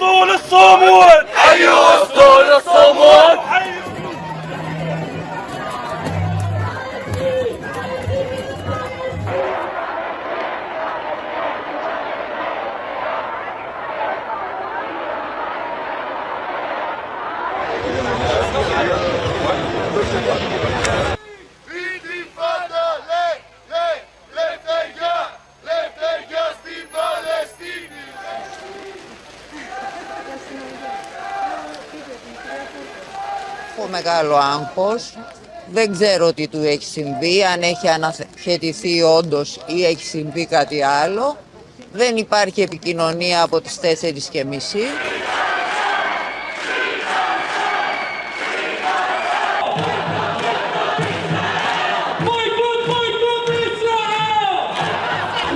أسطول الصمود! أيها أسطول الصمود! Έχω μεγάλο άγχος. Δεν ξέρω τι του έχει συμβεί, αν έχει αναχαιτηθεί όντως ή έχει συμβεί κάτι άλλο. Δεν υπάρχει επικοινωνία από τις 4:30.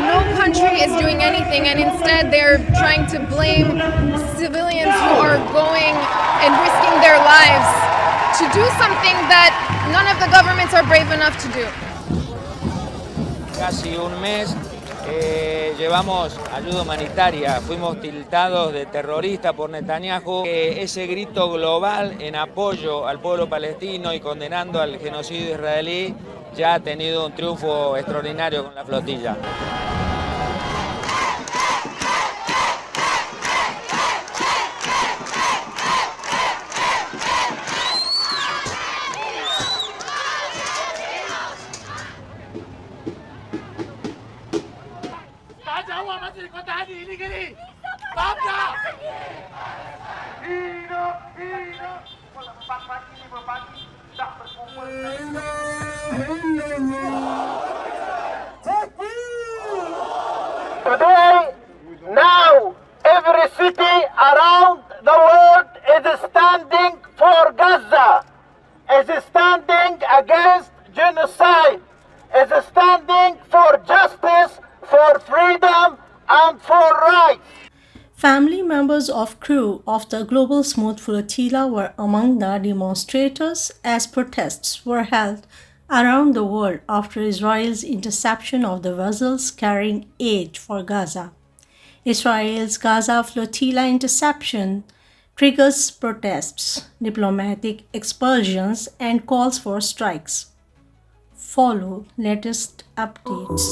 No country is doing anything, and instead they're trying to blame civilians who are going and risking their lives to do something that none of the governments are brave enough to do. Casi un mes llevamos ayuda humanitaria, fuimos tildados de terroristas por Netanyahu. Ese grito global en apoyo al pueblo palestino y condenando al genocidio israelí ya ha tenido un triunfo extraordinario con la flotilla. Today, now, every city around the world is standing for Gaza, is standing against genocide, is standing for justice, for freedom, and for rights. Family members of crew of the Global Smooth Flotilla were among the demonstrators as protests were held around the world after Israel's interception of the vessels carrying aid for Gaza. Israel's Gaza flotilla interception triggers protests, diplomatic expulsions, and calls for strikes. Follow latest updates.